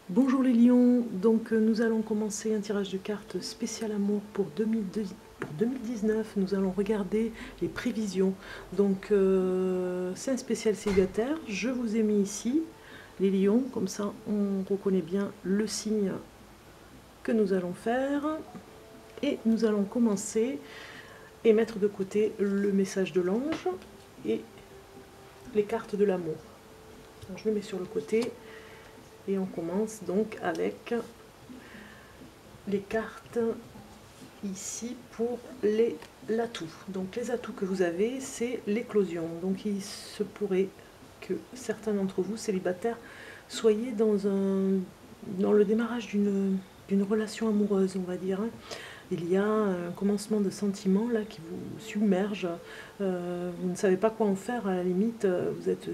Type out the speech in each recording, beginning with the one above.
Bonjour les lions, donc nous allons commencer un tirage de cartes spécial amour pour 2019. Nous allons regarder les prévisions. Donc c'est un spécial célibataire, je vous ai mis ici les lions, comme ça on reconnaît bien le signe que nous allons faire. Et nous allons commencer et mettre de côté le message de l'ange et les cartes de l'amour. Je le mets sur le côté. Et on commence donc avec les cartes ici pour l'atout. Donc les atouts que vous avez, c'est l'éclosion. Donc il se pourrait que certains d'entre vous, célibataires, soyez dans le démarrage d'une relation amoureuse, on va dire. Il y a un commencement de sentiments là qui vous submerge. Vous ne savez pas quoi en faire, à la limite, vous êtes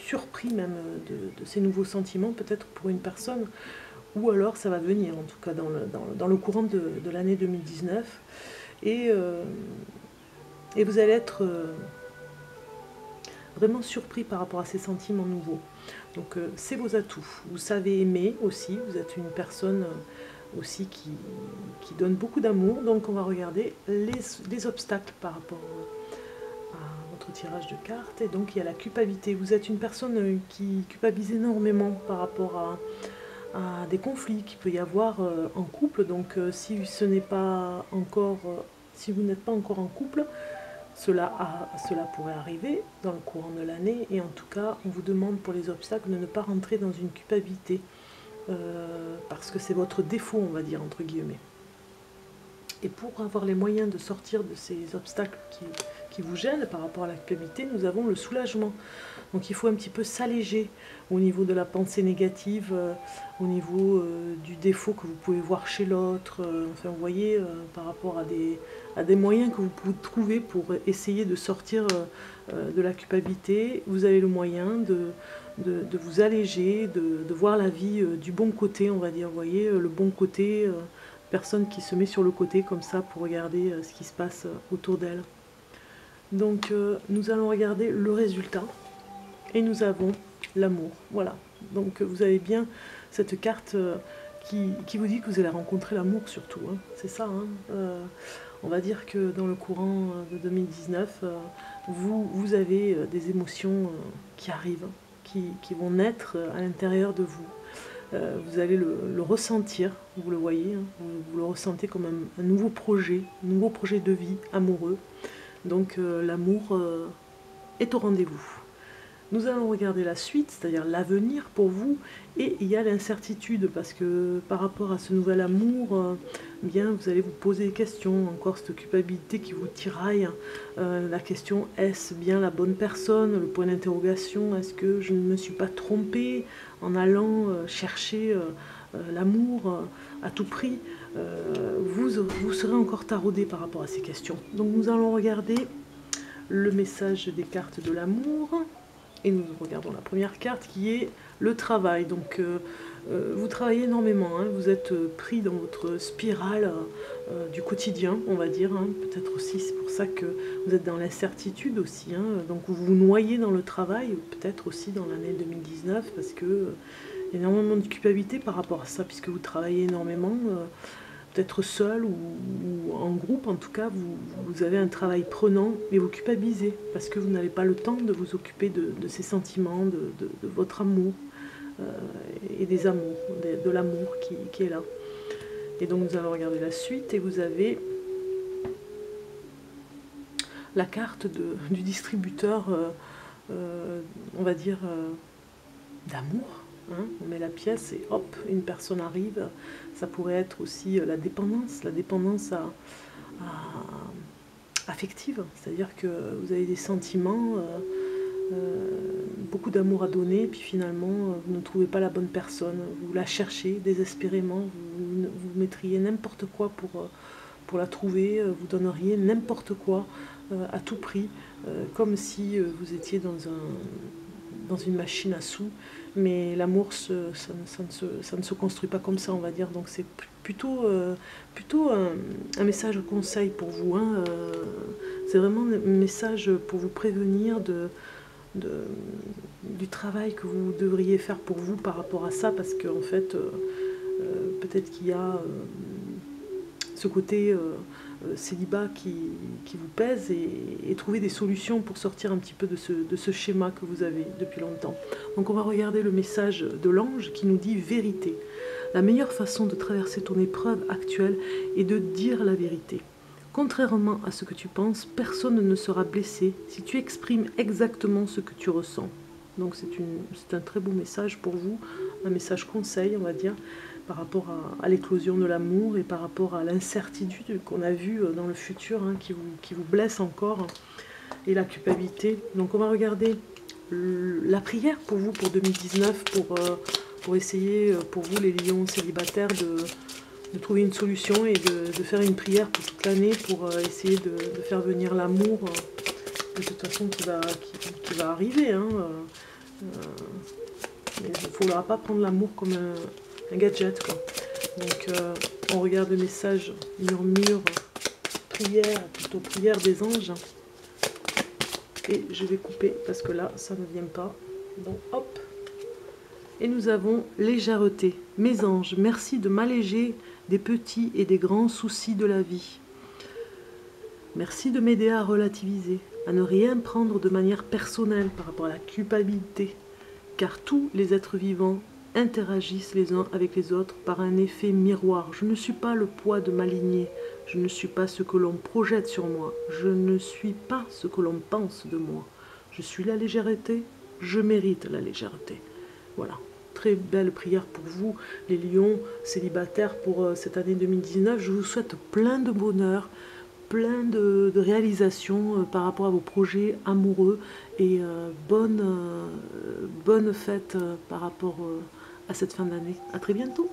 surpris même de ces nouveaux sentiments, peut-être pour une personne, ou alors ça va venir, en tout cas dans le courant de l'année 2019, et vous allez être vraiment surpris par rapport à ces sentiments nouveaux. Donc c'est vos atouts. Vous savez aimer aussi, vous êtes une personne aussi qui donne beaucoup d'amour, donc on va regarder les obstacles par rapport tirage de cartes. Et donc il y a la culpabilité. Vous êtes une personne qui culpabilise énormément par rapport à des conflits qu'il peut y avoir en couple. Donc si ce n'est pas encore, si vous n'êtes pas encore en couple, cela pourrait arriver dans le courant de l'année. Et en tout cas, on vous demande pour les obstacles de ne pas rentrer dans une culpabilité parce que c'est votre défaut, on va dire, entre guillemets. Et pour avoir les moyens de sortir de ces obstacles qui vous gênent par rapport à la culpabilité, nous avons le soulagement. Donc il faut un petit peu s'alléger au niveau de la pensée négative, au niveau du défaut que vous pouvez voir chez l'autre. Enfin, vous voyez, par rapport à des moyens que vous pouvez trouver pour essayer de sortir de la culpabilité, vous avez le moyen de vous alléger, de voir la vie du bon côté, on va dire. Vous voyez, le bon côté, personne qui se met sur le côté comme ça pour regarder ce qui se passe autour d'elle. Donc nous allons regarder le résultat et nous avons l'amour. Voilà, donc vous avez bien cette carte qui vous dit que vous allez rencontrer l'amour surtout, hein. C'est ça, hein. On va dire que dans le courant de 2019, vous avez des émotions qui arrivent, qui vont naître à l'intérieur de vous. Vous allez le ressentir, vous le voyez, hein, vous le ressentez comme un nouveau projet de vie amoureux. Donc l'amour est au rendez-vous. Nous allons regarder la suite, c'est-à-dire l'avenir pour vous, et il y a l'incertitude, parce que par rapport à ce nouvel amour, bien, vous allez vous poser des questions, encore cette culpabilité qui vous tiraille, la question, est-ce bien la bonne personne, le point d'interrogation, est-ce que je ne me suis pas trompée en allant chercher l'amour à tout prix, vous serez encore taraudé par rapport à ces questions. Donc nous allons regarder le message des cartes de l'amour. Et nous regardons la première carte qui est le travail. Donc vous travaillez énormément, hein, vous êtes pris dans votre spirale du quotidien, on va dire, hein. Peut-être aussi c'est pour ça que vous êtes dans l'incertitude aussi, hein. Donc vous vous noyez dans le travail, peut-être aussi dans l'année 2019, parce que il y a énormément de culpabilité par rapport à ça, puisque vous travaillez énormément. Peut-être seul ou en groupe, en tout cas, vous avez un travail prenant, mais vous culpabilisez parce que vous n'avez pas le temps de vous occuper de ces sentiments, de votre amour et des amours, de l'amour qui est là. Et donc nous allons regarder la suite et vous avez la carte du distributeur, on va dire, d'amour. Hein, on met la pièce et hop, une personne arrive. Ça pourrait être aussi la dépendance affective, c'est-à-dire que vous avez des sentiments, beaucoup d'amour à donner, puis finalement vous ne trouvez pas la bonne personne, vous la cherchez désespérément, vous mettriez n'importe quoi pour la trouver, vous donneriez n'importe quoi à tout prix, comme si vous étiez dans une machine à sous, mais l'amour, ça ne se construit pas comme ça, on va dire. Donc c'est plutôt un message de conseil pour vous, hein. C'est vraiment un message pour vous prévenir du travail que vous devriez faire pour vous par rapport à ça, parce qu'en fait, peut-être qu'il y a ce côté célibat qui vous pèse, et trouver des solutions pour sortir un petit peu de ce schéma que vous avez depuis longtemps. Donc on va regarder le message de l'ange qui nous dit vérité. La meilleure façon de traverser ton épreuve actuelle est de dire la vérité. Contrairement à ce que tu penses, personne ne sera blessé si tu exprimes exactement ce que tu ressens. Donc c'est un très beau message pour vous, un message conseil, on va dire, par rapport à l'éclosion de l'amour et par rapport à l'incertitude qu'on a vue dans le futur, hein, qui vous blesse encore, et la culpabilité. Donc on va regarder la prière pour vous pour 2019, pour essayer, pour vous les lions célibataires, de trouver une solution et de faire une prière pour toute l'année pour essayer de faire venir l'amour, de toute façon qui va arriver. Hein, mais il ne faudra pas prendre l'amour comme un gadget, quoi. Donc on regarde le message murmure, prière, plutôt prière des anges. Et je vais couper parce que là ça ne vient pas. Donc hop. Et nous avons légèreté. Mes anges, merci de m'alléger des petits et des grands soucis de la vie. Merci de m'aider à relativiser, à ne rien prendre de manière personnelle par rapport à la culpabilité, car tous les êtres vivants interagissent les uns avec les autres par un effet miroir. Je ne suis pas le poids de ma lignée, je ne suis pas ce que l'on projette sur moi, je ne suis pas ce que l'on pense de moi. Je suis la légèreté, je mérite la légèreté. Voilà. Très belle prière pour vous, les lions célibataires, pour cette année 2019. Je vous souhaite plein de bonheur, plein de réalisations par rapport à vos projets amoureux, et bonne fête par rapport à cette fin d'année. À très bientôt.